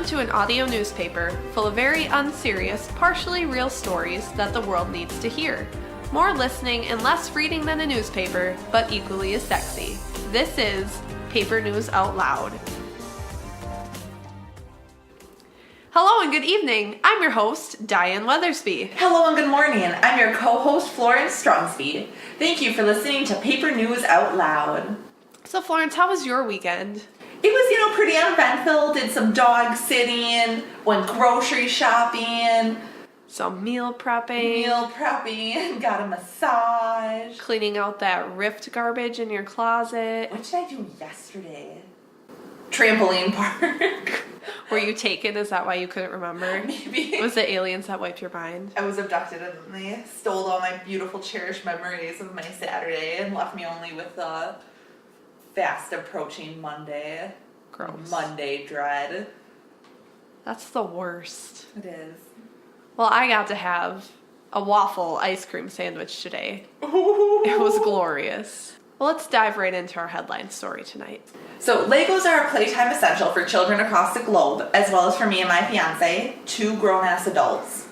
to an audio newspaper full of very unserious, partially real stories that the world needs to hear. More listening and less reading than a newspaper, but equally as sexy. This is Paper News Out Loud. Hello and good evening. I'm your host, Diane Weathersby. Hello and good morning. I'm your co-host, Florence. Thank you for listening to Paper News Out Loud. So Florence, how was your weekend? It was, pretty uneventful. Did some dog sitting, went grocery shopping. Some meal prepping, got a massage. Cleaning out that ripped garbage in your closet. What did I do yesterday? Trampoline park. Were you taken? Is that why you couldn't remember? Maybe. Was it aliens that wiped your mind? I was abducted and they stole all my beautiful, cherished memories of my Saturday and left me only with the fast approaching Monday. Gross. Monday dread. That's the worst. It is. Well, I got to have a waffle ice cream sandwich today. Ooh. It was glorious. Well, let's dive right into our headline story tonight. So, Legos are a playtime essential for children across the globe, as well as for me and my fiance, two grown-ass adults.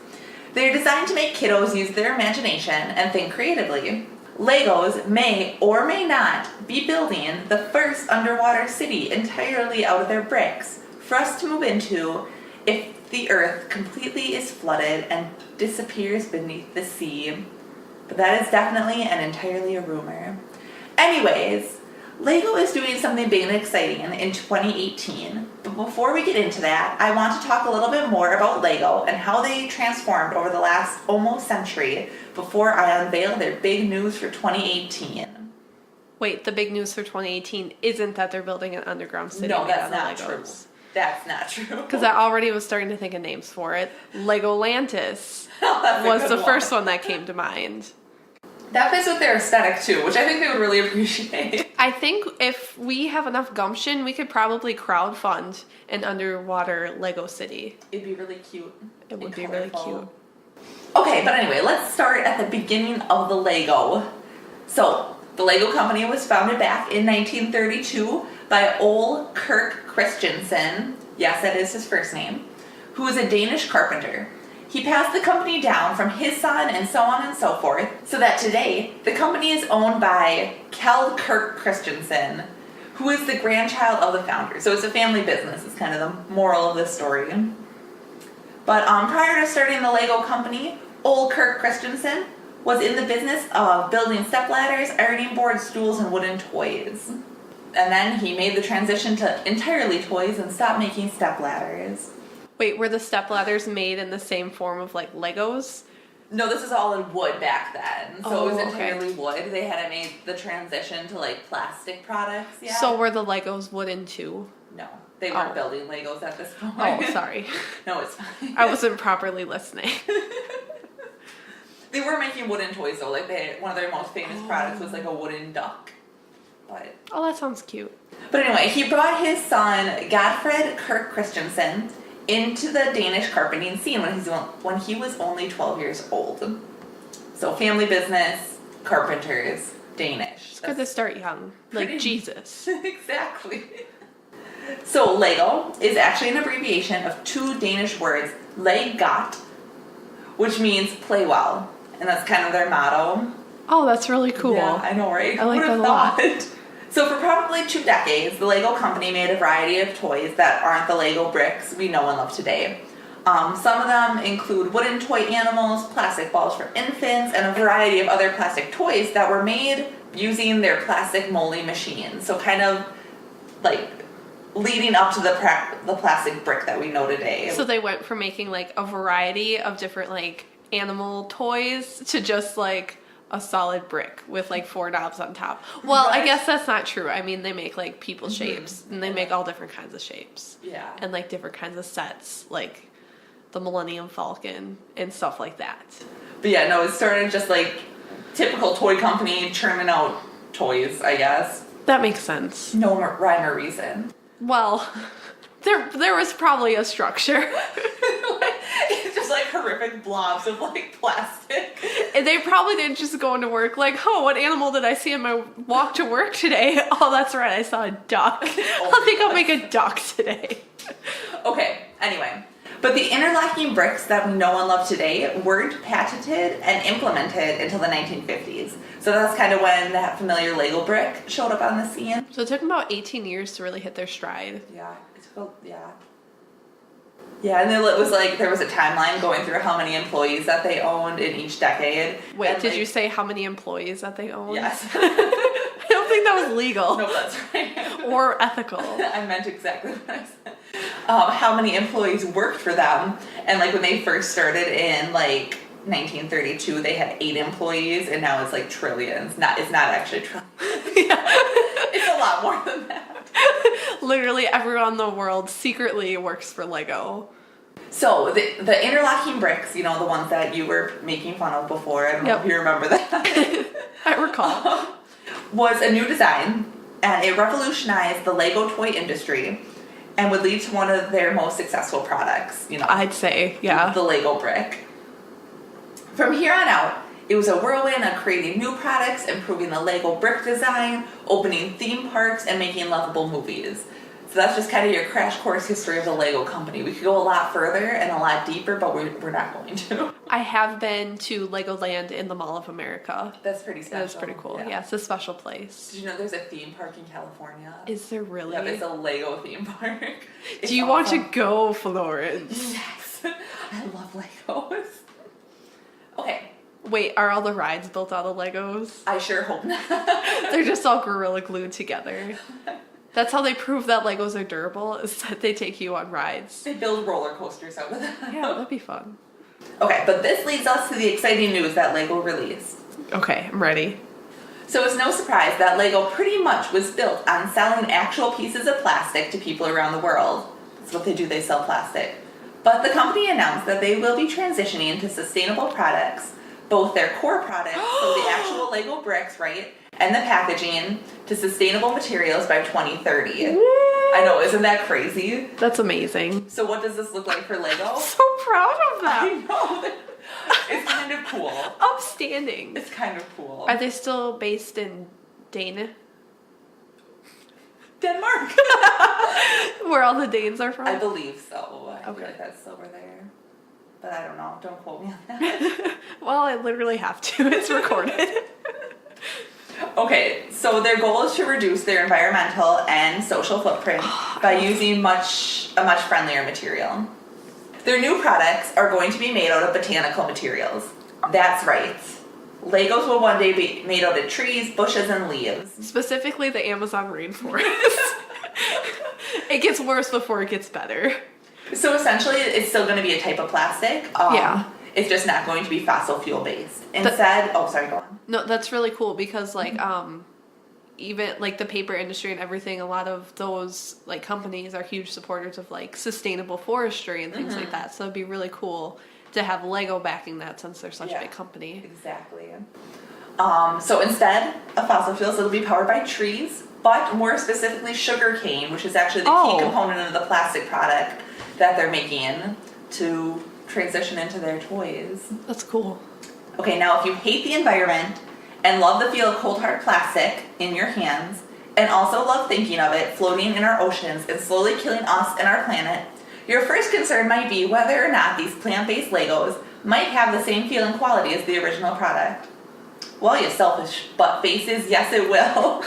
They're designed to make kiddos use their imagination and think creatively. Legos may or may not be building the first underwater city entirely out of their bricks for us to move into if the earth completely is flooded and disappears beneath the sea. But that is definitely and entirely a rumor. Anyways, Lego is doing something big and exciting in 2018. But before we get into that, I want to talk a little bit more about Lego and how they transformed over the last almost century before I unveil their big news for 2018. Wait, the big news for 2018 isn't that they're building an underground city no, made that's out of not Legos. True. That's not true. Because I already was starting to think of names for it. Legolantis was the first one that came to mind. That fits with their aesthetic too, which I think they would really appreciate. I think if we have enough gumption, we could probably crowdfund an underwater Lego city. It'd be really cute. It would be really cute. Okay, but anyway, let's start at the beginning of the Lego. So, the Lego company was founded back in 1932 by Ole Kirk Christensen. Yes, that is his first name. Who was a Danish carpenter. He passed the company down from his son and so on and so forth, so that today the company is owned by Kjell Kirk Christensen, who is the grandchild of the founder. So it's a family business, is kind of the moral of this story. But prior to starting the Lego company, Ole Kirk Christensen was in the business of building stepladders, ironing boards, stools, and wooden toys. And then he made the transition to entirely toys and stopped making stepladders. Wait, were the stepladders made in the same form of like Legos? No, this is all in wood back then. So it was okay. entirely wood. They hadn't made the transition to like plastic products yet. So were the Legos wooden too? No, they weren't building Legos at this point. Oh, sorry. No, it's fine. I wasn't properly listening. They were making wooden toys though. Like one of their most famous products was like a wooden duck. But that sounds cute. But anyway, he brought his son Godfred Kirk Christensen into the Danish carpenting scene when he was only 12 years old. So family business, carpenters, Danish. It's good to start young, like Jesus. Exactly. So Lego is actually an abbreviation of two Danish words, leg godt, which means play well. And that's kind of their motto. Oh, that's really cool. Yeah, I know, right? I like that a lot. So for probably 2 decades, the Lego company made a variety of toys that aren't the Lego bricks we know and love today. Some of them include wooden toy animals, plastic balls for infants, and a variety of other plastic toys that were made using their plastic molding machines. So kind of like leading up to the plastic brick that we know today. So they went from making like a variety of different like animal toys to just like a solid brick with like 4 knobs on top. Well, right. I guess that's not true. I mean, they make like people shapes and they make all different kinds of shapes. Yeah. And like different kinds of sets, like the Millennium Falcon and stuff like that. But yeah, no, it started just like typical toy company churning out toys, I guess. That makes sense. No rhyme or reason. Well, there was probably a structure. It's just like horrific blobs of like plastic. And they probably didn't just go into work like, oh, what animal did I see in my walk to work today? Oh, that's right, I saw a duck. I think I'll make a duck today. Okay, Anyway, but the interlocking bricks that we know and love today weren't patented and implemented until the 1950s. So that's kind of when that familiar Lego brick showed up on the scene. So it took them about 18 years to really hit their stride. Yeah, Yeah, and it was like there was a timeline going through how many employees that they owned in each decade. Wait, and did you say how many employees that they owned? Yes. I don't think that was legal. No, that's right. Or ethical. I meant exactly what I said. How many employees worked for them, and like when they first started in like 1932, they had 8 employees, and now it's like trillions. It's not actually trillions. Yeah. It's a lot more than that. Literally everyone in the world secretly works for Lego. So the interlocking bricks, you know, the ones that you were making fun of before, I don't know if you remember that. I recall. Was a new design, and it revolutionized the Lego toy industry and would lead to one of their most successful products, you know. I'd say, yeah. The Lego brick. From here on out, it was a whirlwind of creating new products, improving the Lego brick design, opening theme parks, and making lovable movies. So that's just kind of your crash course history of the Lego company. We could go a lot further and a lot deeper, but we're not going to. I have been to Legoland in the Mall of America. That's pretty special. That's pretty cool. Yeah, it's a special place. Did you know there's a theme park in California? Is there really? Yeah, it's a Lego theme park. Do you want to go, Florence? Yes. I love Legos. Okay. Wait, are all the rides built out of Legos? I sure hope not. They're just all Gorilla glued together. That's how they prove that Legos are durable, is that they take you on rides. They build roller coasters out of them. Yeah, that'd be fun. Okay, but this leads us to the exciting news that Lego released. Okay, I'm ready. So it's no surprise that Lego pretty much was built on selling actual pieces of plastic to people around the world. That's what they do, they sell plastic. But the company announced that they will be transitioning into sustainable products, both their core products, so the actual Lego bricks, right, and the packaging, to sustainable materials by 2030. What? I know, isn't that crazy? That's amazing. So what does this look like for Lego? I'm so proud of them. I know. It's kind of cool. Upstanding. It's kind of cool. Are they still based in Dane? Denmark. Where all the Danes are from? I believe so. I feel Okay. like that's over there. But I don't know. Don't quote me on that. Well, I literally have to. It's recorded. Okay, so their goal is to reduce their environmental and social footprint by using a much friendlier material. Their new products are going to be made out of botanical materials. That's right. Legos will one day be made out of trees, bushes, and leaves. Specifically the Amazon rainforest. It gets worse before it gets better. So essentially, it's still going to be a type of plastic. Yeah. It's just not going to be fossil fuel based. Instead, go on. No, that's really cool because like even like the paper industry and everything, a lot of those like companies are huge supporters of like sustainable forestry and things like that. So it'd be really cool to have Lego backing that since they're such a big company. Exactly. So instead of fossil fuels, it'll be powered by trees, but more specifically sugar cane, which is actually the key component of the plastic product that they're making to transition into their toys. That's cool. Okay, now if you hate the environment and love the feel of cold hard plastic in your hands, and also love thinking of it floating in our oceans and slowly killing us and our planet, your first concern might be whether or not these plant-based Legos might have the same feel and quality as the original product. Well, you selfish butt faces, yes it will.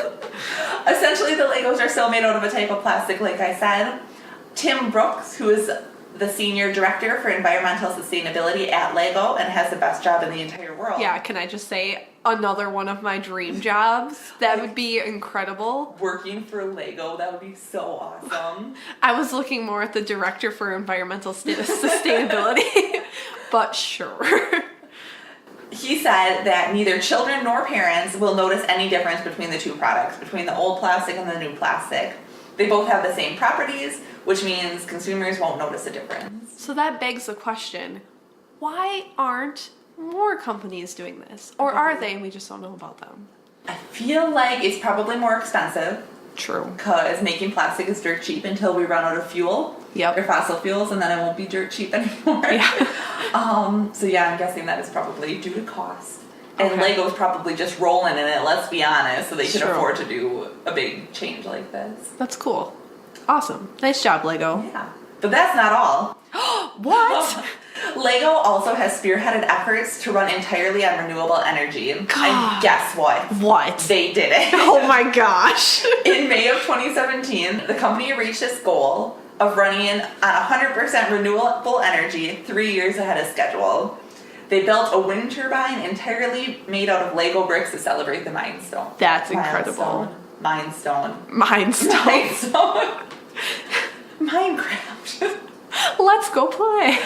Essentially, the Legos are still made out of a type of plastic, like I said. Tim Brooks, who is the Senior Director for Environmental Sustainability at Lego and has the best job in the entire world. Yeah, can I just say, another one of my dream jobs? That would be incredible. Working for Lego, that would be so awesome. I was looking more at the Director for Environmental Sustainability, but sure. He said that neither children nor parents will notice any difference between the two products, between the old plastic and the new plastic. They both have the same properties, which means consumers won't notice a difference. So that begs the question, why aren't more companies doing this? Or are they and we just don't know about them? I feel like it's probably more expensive. True. Because making plastic is dirt cheap until we run out of fuel. Yep. Or fossil fuels, and then it won't be dirt cheap anymore. Yeah. So yeah, I'm guessing that is probably due to cost. And Okay. Lego's probably just rolling in it, let's be honest, so they can True. afford to do a big change like this. That's cool. Awesome. Nice job, Lego. Yeah. But that's not all. What? Lego also has spearheaded efforts to run entirely on renewable energy. God. And guess what? What? They did it. Oh my gosh. In May of 2017, the company reached its goal of running on 100% renewable energy 3 years ahead of schedule. They built a wind turbine entirely made out of Lego bricks to celebrate the milestone. That's incredible. Mindstone. Minecraft. Let's go play.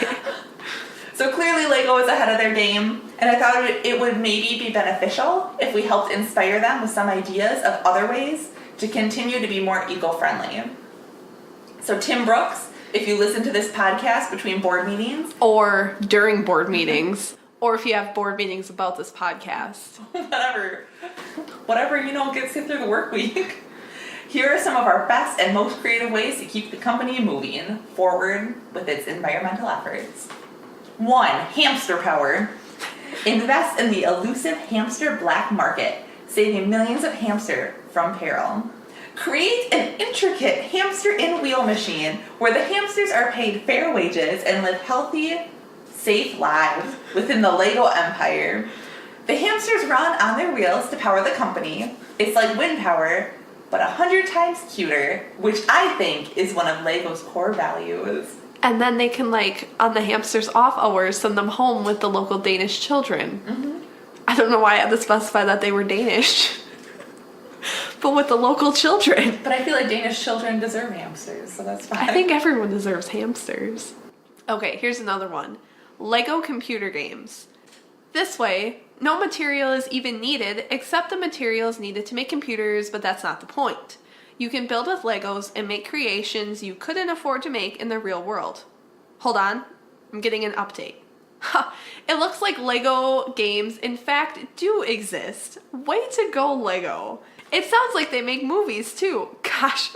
So clearly Lego is ahead of their game, and I thought it would maybe be beneficial if we helped inspire them with some ideas of other ways to continue to be more eco-friendly. So Tim Brooks, if you listen to this podcast between board meetings, or during board meetings, or if you have board meetings about this podcast. whatever, gets you through the work week. Here are some of our best and most creative ways to keep the company moving forward with its environmental efforts. 1. Hamster power. Invest in the elusive hamster black market, saving millions of hamsters from peril. Create an intricate hamster in-wheel machine where the hamsters are paid fair wages and live healthy, safe lives within the Lego empire. The hamsters run on their wheels to power the company. It's like wind power, but 100 times cuter, which I think is one of Lego's core values. And then they can, on the hamsters' off hours, send them home with the local Danish children. Mm-hmm. I don't know why I had to specify that they were Danish. But with the local children. But I feel like Danish children deserve hamsters, so that's fine. I think everyone deserves hamsters. Okay, here's another one. Lego computer games. This way, no material is even needed except the materials needed to make computers, but that's not the point. You can build with Legos and make creations you couldn't afford to make in the real world. Hold on, I'm getting an update. It looks like Lego games in fact do exist. Way to go, Lego. It sounds like they make movies too. Gosh,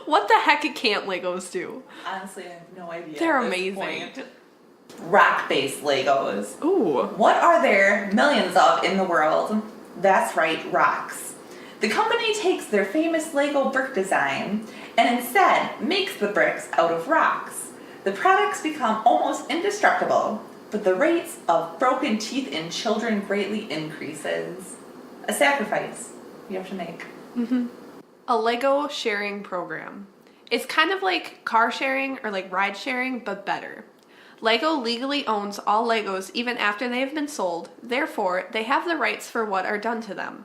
what the heck can't Legos do? Honestly, I have no idea. They're amazing. Rock-based Legos. Ooh. What are there millions of in the world? That's right, rocks. The company takes their famous Lego brick design and instead makes the bricks out of rocks. The products become almost indestructible, but the rates of broken teeth in children greatly increases. A sacrifice you have to make. Mm-hmm. A Lego sharing program. It's kind of like car sharing or like ride sharing, but better. Lego legally owns all Legos even after they have been sold, therefore they have the rights for what are done to them.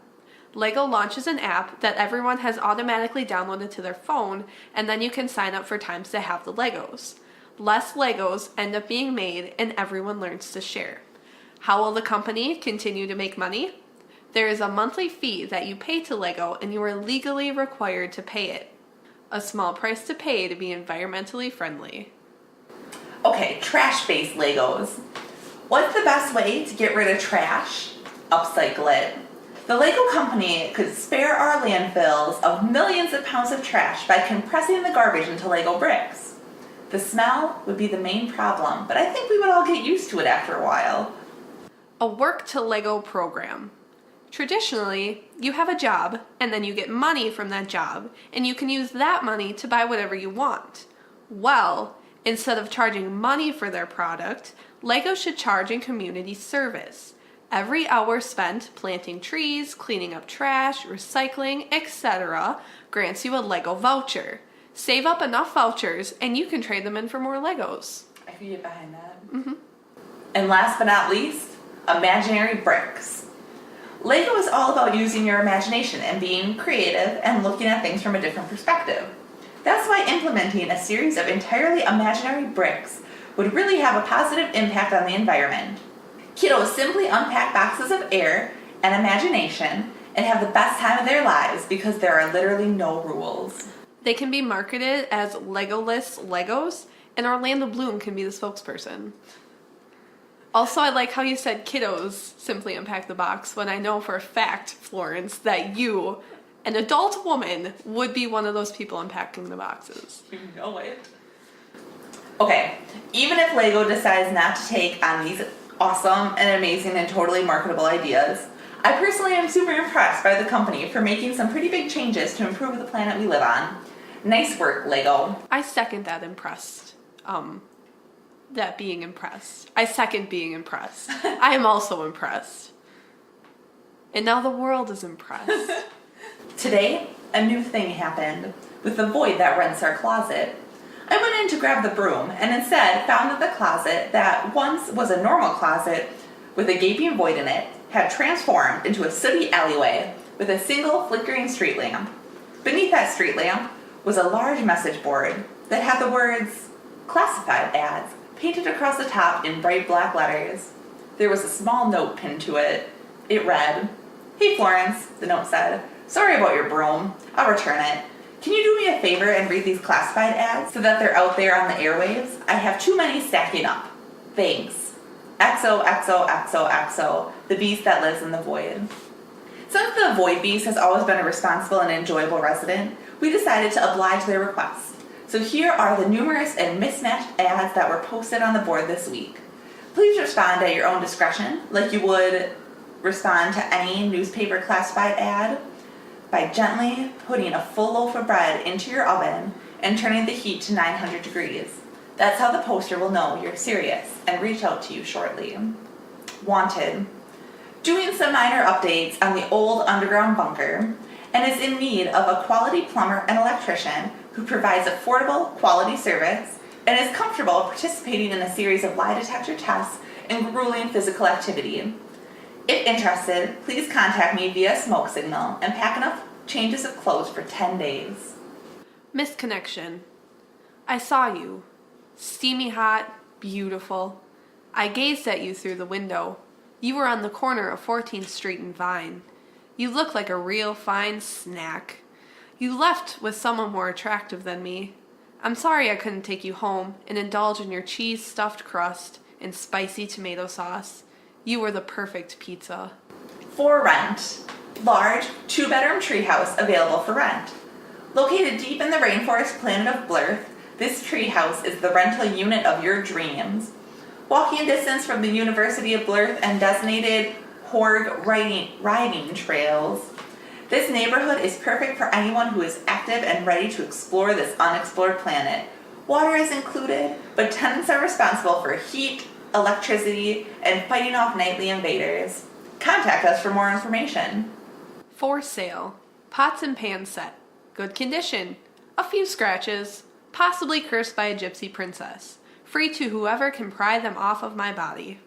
Lego launches an app that everyone has automatically downloaded to their phone, and then you can sign up for times to have the Legos. Less Legos end up being made, and everyone learns to share. How will the company continue to make money? There is a monthly fee that you pay to Lego, and you are legally required to pay it. A small price to pay to be environmentally friendly. Okay, trash-based Legos. What's the best way to get rid of trash? Upcycle it. The Lego company could spare our landfills of millions of pounds of trash by compressing the garbage into Lego bricks. The smell would be the main problem, but I think we would all get used to it after a while. A work to Lego program. Traditionally, you have a job, and then you get money from that job, and you can use that money to buy whatever you want. Well, instead of charging money for their product, Lego should charge in community service. Every hour spent planting trees, cleaning up trash, recycling, etc. grants you a Lego voucher. Save up enough vouchers and you can trade them in for more Legos. I can get behind that. Mm-hmm. And last but not least, imaginary bricks. Lego is all about using your imagination and being creative and looking at things from a different perspective. That's why implementing a series of entirely imaginary bricks would really have a positive impact on the environment. Kiddos simply unpack boxes of air and imagination and have the best time of their lives because there are literally no rules. They can be marketed as Legoless Legos, and Orlando Bloom can be the spokesperson. Also, I like how you said kiddos simply unpack the box when I know for a fact, Florence, that you, an adult woman, would be one of those people unpacking the boxes. You know it. Okay, even if Lego decides not to take on these awesome and amazing and totally marketable ideas, I personally am super impressed by the company for making some pretty big changes to improve the planet we live on. Nice work, Lego. I second that impressed. that being impressed. I second being impressed. I am also impressed. And now the world is impressed. Today, a new thing happened with the void that rents our closet. I went in to grab the broom and instead found that the closet that once was a normal closet with a gaping void in it had transformed into a sooty alleyway with a single flickering street lamp. Beneath that street lamp was a large message board that had the words "classified ads" painted across the top in bright black letters. There was a small note pinned to it. It read, "Hey Florence," the note said, "sorry about your broom. I'll return it. Can you do me a favor and read these classified ads so that they're out there on the airwaves? I have too many stacking up. Thanks. XOXOXOXO, the beast that lives in the void." Since the void beast has always been a responsible and enjoyable resident, we decided to oblige their request. So here are the numerous and mismatched ads that were posted on the board this week. Please respond at your own discretion, like you would respond to any newspaper classified ad, by gently putting a full loaf of bread into your oven and turning the heat to 900 degrees. That's how the poster will know you're serious and reach out to you shortly. Wanted. Doing some minor updates on the old underground bunker and is in need of a quality plumber and electrician who provides affordable quality service and is comfortable participating in a series of lie detector tests and grueling physical activity. If interested, please contact me via smoke signal and pack enough changes of clothes for 10 days. Misconnection. I saw you. Steamy hot, beautiful. I gazed at you through the window. You were on the corner of 14th Street and Vine. You looked like a real fine snack. You left with someone more attractive than me. I'm sorry I couldn't take you home and indulge in your cheese-stuffed crust and spicy tomato sauce. You were the perfect pizza. For rent. Large, 2-bedroom treehouse available for rent. Located deep in the rainforest planet of Blurth, this treehouse is the rental unit of your dreams. Walking distance from the University of Blurth and designated Horg riding trails. This neighborhood is perfect for anyone who is active and ready to explore this unexplored planet. Water is included, but tenants are responsible for heat, electricity, and fighting off nightly invaders. Contact us for more information. For sale. Pots and pans set. Good condition. A few scratches. Possibly cursed by a gypsy princess. Free to whoever can pry them off of my body.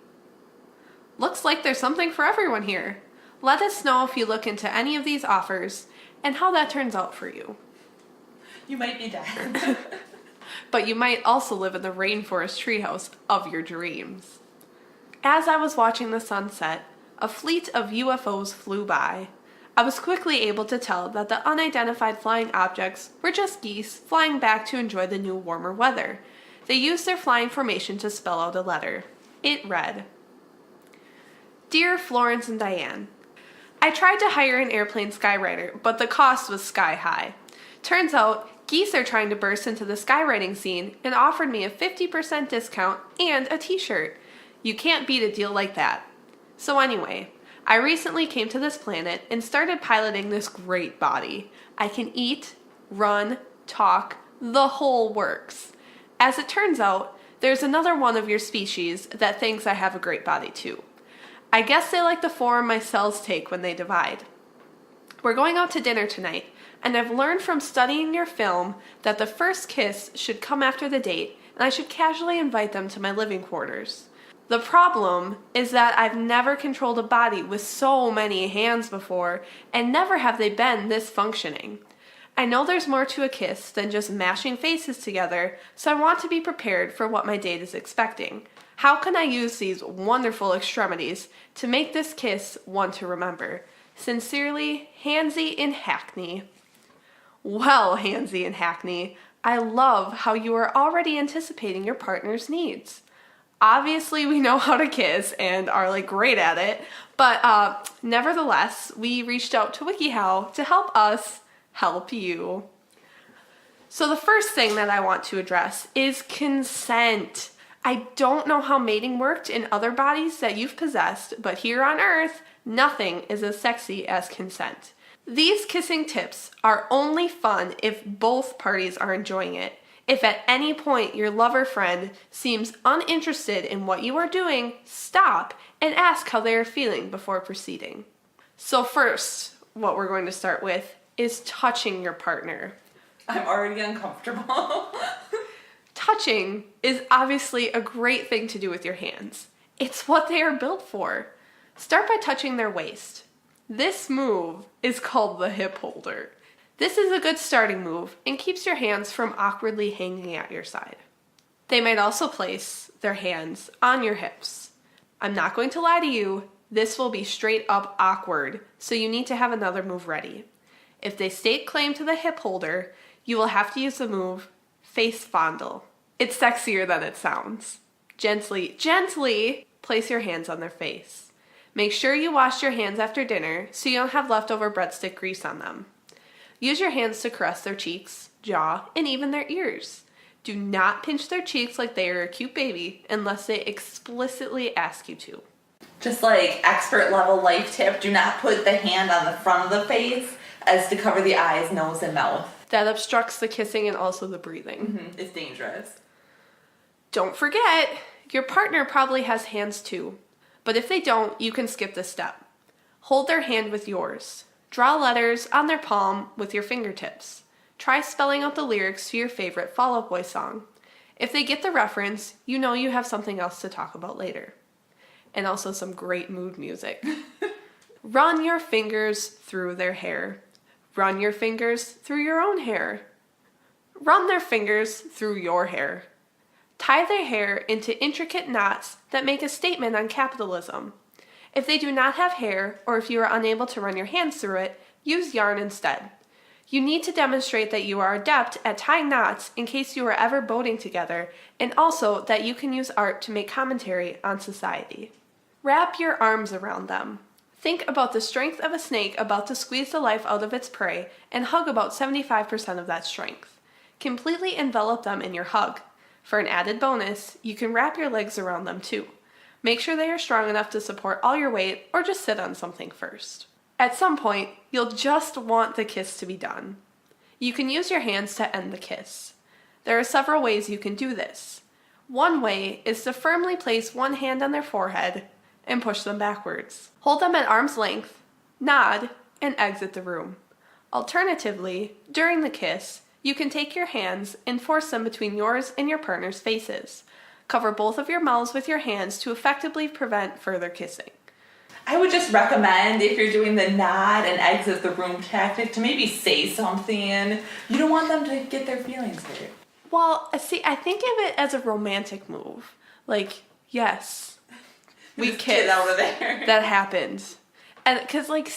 Looks like there's something for everyone here. Let us know if you look into any of these offers and how that turns out for you. You might be dead. But you might also live in the rainforest treehouse of your dreams. As I was watching the sunset, a fleet of UFOs flew by. I was quickly able to tell that the unidentified flying objects were just geese flying back to enjoy the new warmer weather. They used their flying formation to spell out a letter. It read, "Dear Florence and Diane, I tried to hire an airplane skywriter, but the cost was sky high. Turns out, geese are trying to burst into the skywriting scene and offered me a 50% discount and a t-shirt. You can't beat a deal like that. So anyway, I recently came to this planet and started piloting this great body. I can eat, run, talk, the whole works. As it turns out, there's another one of your species that thinks I have a great body too. I guess they like the form my cells take when they divide. We're going out to dinner tonight, and I've learned from studying your film that the first kiss should come after the date, and I should casually invite them to my living quarters. The problem is that I've never controlled a body with so many hands before, and never have they been this functioning. I know there's more to a kiss than just mashing faces together, so I want to be prepared for what my date is expecting. How can I use these wonderful extremities to make this kiss one to remember? Sincerely, Hansy in Hackney." Well, Hansy in Hackney, I love how you are already anticipating your partner's needs. Obviously, we know how to kiss and are great at it, but nevertheless, we reached out to WikiHow to help us help you. So the first thing that I want to address is consent. I don't know how mating worked in other bodies that you've possessed, but here on Earth, nothing is as sexy as consent. These kissing tips are only fun if both parties are enjoying it. If at any point your lover friend seems uninterested in what you are doing, stop and ask how they are feeling before proceeding. So first, what we're going to start with is touching your partner. I'm already uncomfortable. Touching is obviously a great thing to do with your hands. It's what they are built for. Start by touching their waist. This move is called the hip holder. This is a good starting move and keeps your hands from awkwardly hanging at your side. They might also place their hands on your hips. I'm not going to lie to you, this will be straight up awkward, so you need to have another move ready. If they stake claim to the hip holder, you will have to use the move face fondle. It's sexier than it sounds. Gently place your hands on their face. Make sure you wash your hands after dinner so you don't have leftover breadstick grease on them. Use your hands to caress their cheeks, jaw, and even their ears. Do not pinch their cheeks like they are a cute baby unless they explicitly ask you to. Just like expert level life tip, do not put the hand on the front of the face as to cover the eyes, nose, and mouth. That obstructs the kissing and also the breathing. Mm-hmm. It's dangerous. Don't forget, your partner probably has hands too. But if they don't, you can skip this step. Hold their hand with yours. Draw letters on their palm with your fingertips. Try spelling out the lyrics to your favorite Fall Out Boy song. If they get the reference, you know you have something else to talk about later. And also some great mood music. Run your fingers through their hair. Run your fingers through your own hair. Run their fingers through your hair. Tie their hair into intricate knots that make a statement on capitalism. If they do not have hair, or if you are unable to run your hands through it, use yarn instead. You need to demonstrate that you are adept at tying knots in case you are ever boating together, and also that you can use art to make commentary on society. Wrap your arms around them. Think about the strength of a snake about to squeeze the life out of its prey, and hug about 75% of that strength. Completely envelop them in your hug. For an added bonus, you can wrap your legs around them too. Make sure they are strong enough to support all your weight, or just sit on something first. At some point, you'll just want the kiss to be done. You can use your hands to end the kiss. There are several ways you can do this. One way is to firmly place one hand on their forehead and push them backwards. Hold them at arm's length, nod, and exit the room. Alternatively, during the kiss, you can take your hands and force them between yours and your partner's faces. Cover both of your mouths with your hands to effectively prevent further kissing. I would just recommend, if you're doing the nod and exit the room tactic, to maybe say something. You don't want them to get their feelings hurt. Well, see, I think of it as a romantic move. Like, yes, we kissed. Get out of there. That happened. And because, like,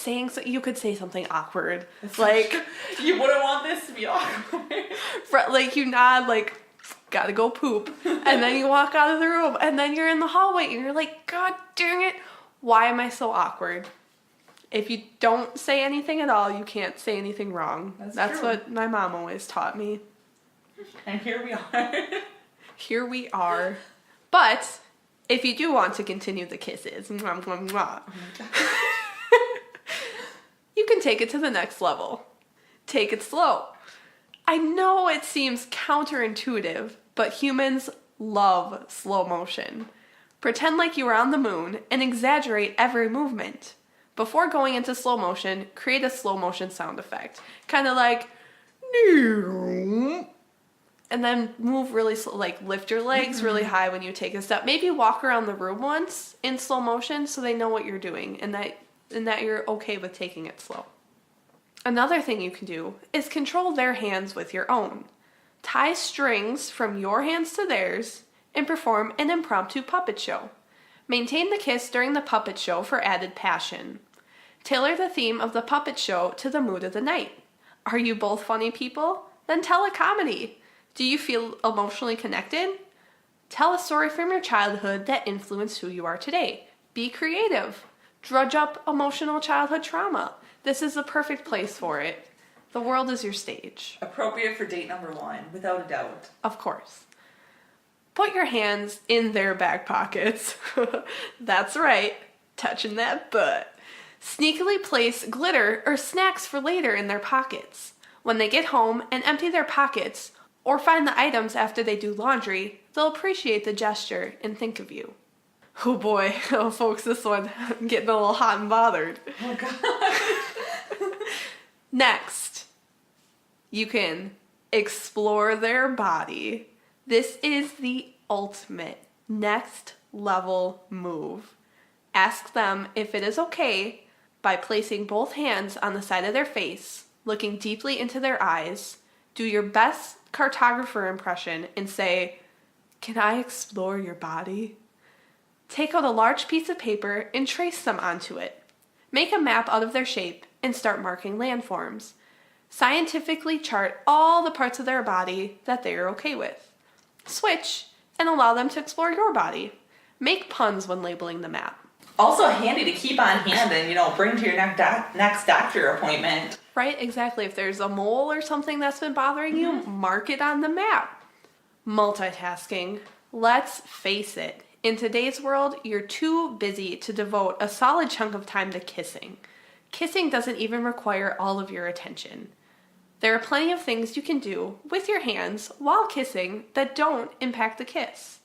you could say something awkward. Like, you wouldn't want this to be awkward. Like, you nod, like, gotta go poop. And then you walk out of the room. And then you're in the hallway. And you're like, God dang it. Why am I so awkward? If you don't say anything at all, you can't say anything wrong. That's what my mom always taught me. And here we are. Here we are. But if you do want to continue the kisses, mwah, mwah, mwah, you can take it to the next level. Take it slow. I know it seems counterintuitive, but humans love slow motion. Pretend like you are on the moon and exaggerate every movement. Before going into slow motion, create a slow motion sound effect. Kind of like, and then move really slow, like lift your legs really high when you take a step. Maybe walk around the room once in slow motion so they know what you're doing and that you're okay with taking it slow. Another thing you can do is control their hands with your own. Tie strings from your hands to theirs and perform an impromptu puppet show. Maintain the kiss during the puppet show for added passion. Tailor the theme of the puppet show to the mood of the night. Are you both funny people? Then tell a comedy. Do you feel emotionally connected? Tell a story from your childhood that influenced who you are today. Be creative. Drudge up emotional childhood trauma. This is the perfect place for it. The world is your stage. Appropriate for date number 1, without a doubt. Of course. Put your hands in their back pockets. That's right, touching that butt. Sneakily place glitter or snacks for later in their pockets. When they get home and empty their pockets, Or find the items after they do laundry. They'll appreciate the gesture and think of you. Oh boy, oh folks, this one, I'm getting a little hot and bothered. Oh god. Next, you can explore their body. This is the ultimate next level move. Ask them if it is okay by placing both hands on the side of their face, looking deeply into their eyes. Do your best cartographer impression and say, "Can I explore your body?" Take out a large piece of paper and trace them onto it. Make a map out of their shape and start marking landforms. Scientifically chart all the parts of their body that they are okay with. Switch and allow them to explore your body. Make puns when labeling the map. Also handy to keep on hand and, bring to your next doctor appointment. Right, exactly. If there's a mole or something that's been bothering you, mark it on the map. Multitasking. Let's face it. In today's world, you're too busy to devote a solid chunk of time to kissing. Kissing doesn't even require all of your attention. There are plenty of things you can do with your hands while kissing that don't impact the kiss.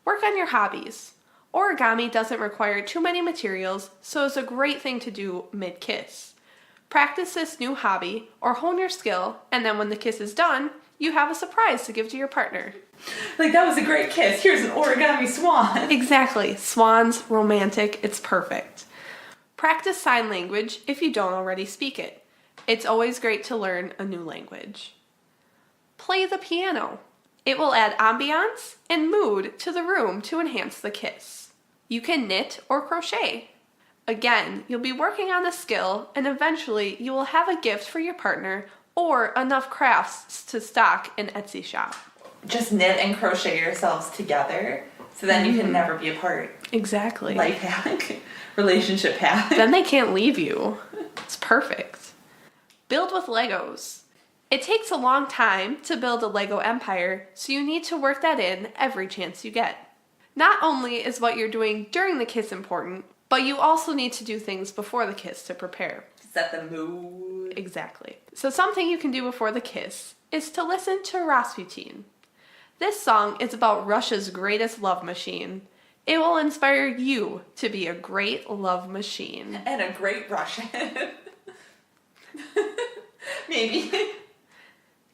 Work on your hobbies. Origami doesn't require too many materials, so it's a great thing to do mid-kiss. Practice this new hobby or hone your skill, and then when the kiss is done, you have a surprise to give to your partner. Like, that was a great kiss. Here's an origami swan. Exactly. Swans, romantic, it's perfect. Practice sign language if you don't already speak it. It's always great to learn a new language. Play the piano. It will add ambiance and mood to the room to enhance the kiss. You can knit or crochet. Again, you'll be working on the skill, and eventually you will have a gift for your partner or enough crafts to stock an Etsy shop. Just knit and crochet yourselves together, so then you can never be apart. Exactly. Life hack. Relationship hack. Then they can't leave you. It's perfect. Build with Legos. It takes a long time to build a Lego empire, so you need to work that in every chance you get. Not only is what you're doing during the kiss important, but you also need to do things before the kiss to prepare. Set the mood. Exactly. So something you can do before the kiss is to listen to Rasputin. This song is about Russia's greatest love machine. It will inspire you to be a great love machine. And a great Russian. Maybe.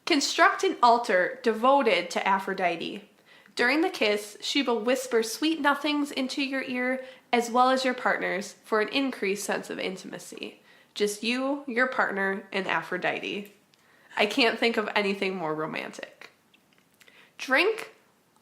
Construct an altar devoted to Aphrodite. During the kiss, she will whisper sweet nothings into your ear as well as your partner's for an increased sense of intimacy. Just you, your partner, and Aphrodite. I can't think of anything more romantic. Drink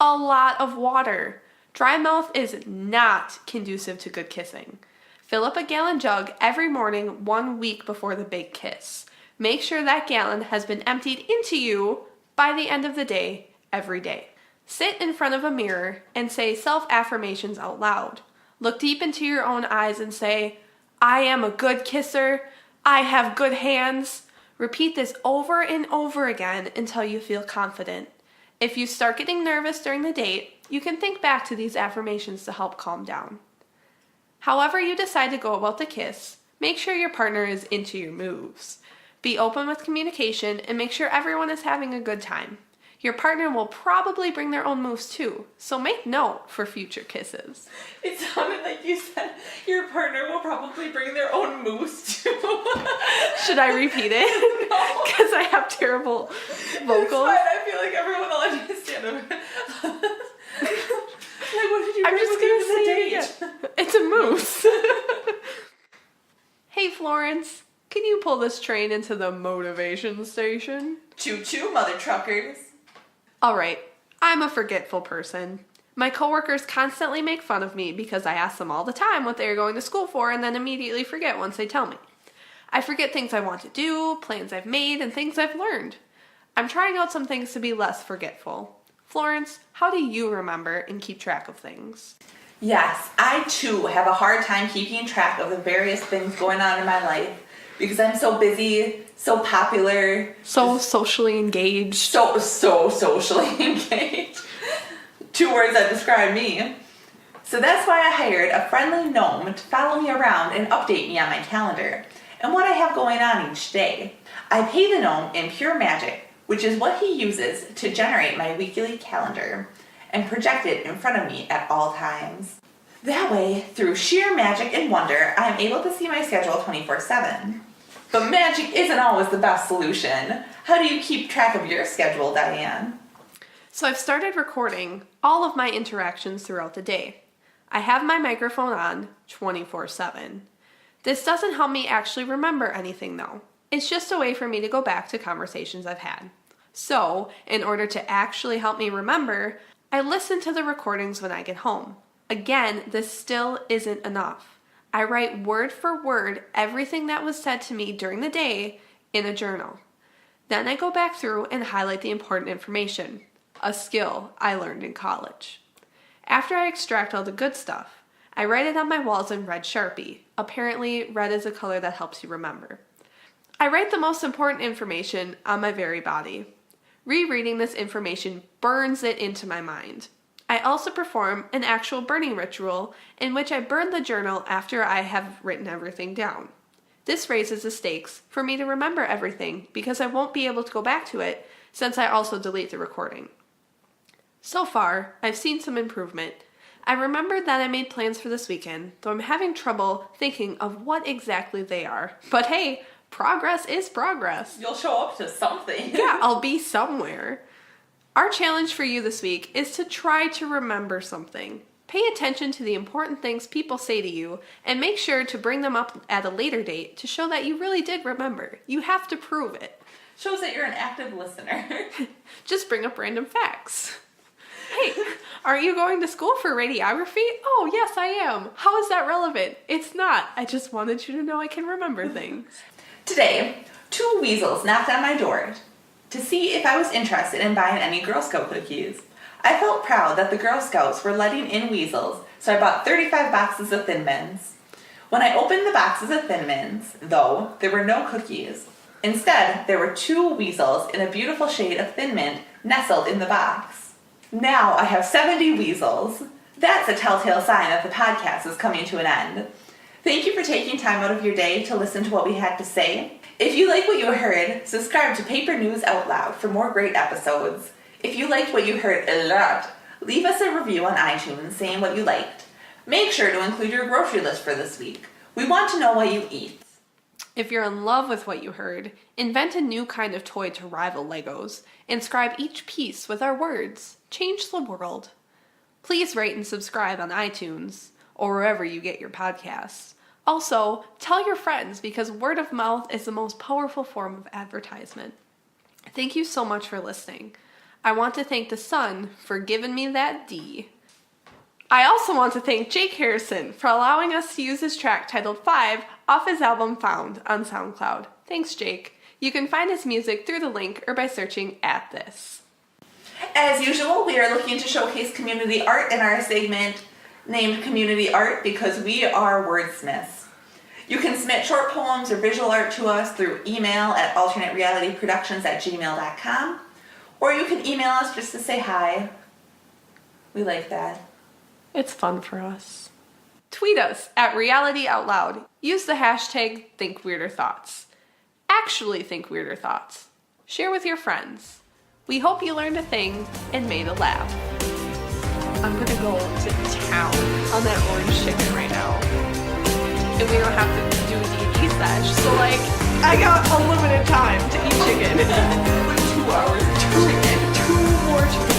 a lot of water. Dry mouth is not conducive to good kissing. Fill up a gallon jug every morning 1 week before the big kiss. Make sure that gallon has been emptied into you by the end of the day, every day. Sit in front of a mirror and say self-affirmations out loud. Look deep into your own eyes and say, "I am a good kisser. I have good hands." Repeat this over and over again until you feel confident. If you start getting nervous during the date, you can think back to these affirmations to help calm down. However you decide to go about the kiss, make sure your partner is into your moves. Be open with communication and make sure everyone is having a good time. Your partner will probably bring their own moves too, so make note for future kisses. It sounded like you said your partner will probably bring their own moves too. Should I repeat it? No. Because I have terrible vocals. It's fine. I feel like everyone will understand it. Like, what did you I'm bring just with you gonna to the say date? it again. It's a moose. Hey Florence, can you pull this train into the motivation station? Choo-choo, mother truckers. Alright, I'm a forgetful person. My coworkers constantly make fun of me because I ask them all the time what they are going to school for and then immediately forget once they tell me. I forget things I want to do, plans I've made, and things I've learned. I'm trying out some things to be less forgetful. Florence, how do you remember and keep track of things? Yes, I too have a hard time keeping track of the various things going on in my life because I'm so busy, so popular, So socially engaged. so socially engaged. 2 words that describe me. So that's why I hired a friendly gnome to follow me around and update me on my calendar and what I have going on each day. I pay the gnome in pure magic, which is what he uses to generate my weekly calendar and project it in front of me at all times. That way, through sheer magic and wonder, I am able to see my schedule 24/7. But magic isn't always the best solution. How do you keep track of your schedule, Diane? So I've started recording all of my interactions throughout the day. I have my microphone on 24/7. This doesn't help me actually remember anything though. It's just a way for me to go back to conversations I've had. So, in order to actually help me remember, I listen to the recordings when I get home. Again, this still isn't enough. I write word for word everything that was said to me during the day in a journal. Then I go back through and highlight the important information, a skill I learned in college. After I extract all the good stuff, I write it on my walls in red Sharpie. Apparently, red is a color that helps you remember. I write the most important information on my very body. Rereading this information burns it into my mind. I also perform an actual burning ritual in which I burn the journal after I have written everything down. This raises the stakes for me to remember everything because I won't be able to go back to it since I also delete the recording. So far, I've seen some improvement. I remembered that I made plans for this weekend, though I'm having trouble thinking of what exactly they are. But hey, progress is progress. You'll show up to something. Yeah, I'll be somewhere. Our challenge for you this week is to try to remember something. Pay attention to the important things people say to you and make sure to bring them up at a later date to show that you really did remember. You have to prove it. Shows that you're an active listener. Just bring up random facts. Hey, aren't you going to school for radiography? Oh, yes, I am. How is that relevant? It's not. I just wanted you to know I can remember things. Today, 2 weasels knocked on my door to see if I was interested in buying any Girl Scout cookies. I felt proud that the Girl Scouts were letting in weasels, so I bought 35 boxes of Thin Mints. When I opened the boxes of Thin Mints, though, there were no cookies. Instead, there were 2 weasels in a beautiful shade of Thin Mint nestled in the box. Now I have 70 weasels. That's a telltale sign that the podcast is coming to an end. Thank you for taking time out of your day to listen to what we had to say. If you like what you heard, subscribe to Paper News Out Loud for more great episodes. If you liked what you heard a lot, leave us a review on iTunes saying what you liked. Make sure to include your grocery list for this week. We want to know what you eat. If you're in love with what you heard, invent a new kind of toy to rival Legos. Inscribe each piece with our words. Change the world. Please rate and subscribe on iTunes or wherever you get your podcasts. Also, tell your friends because word of mouth is the most powerful form of advertisement. Thank you so much for listening. I want to thank the sun for giving me that D. I also want to thank Jake Harrison for allowing us to use his track titled 5 off his album Found on SoundCloud. Thanks, Jake. You can find his music through the link or by searching @this. As usual, we are looking to showcase community art in our segment named Community Art because we are wordsmiths. You can submit short poems or visual art to us through email at alternaterealityproductions@gmail.com, or you can email us just to say hi. We like that. It's fun for us. Tweet us at @realityoutloud. Use the hashtag #ThinkWeirderThoughts. Actually think weirder thoughts. Share with your friends. We hope you learned a thing and made a laugh. I'm gonna go to town on that orange chicken right now. And we don't have to do an ED sesh, so like, I got unlimited time to eat chicken. 2 hours. 2 more chicken.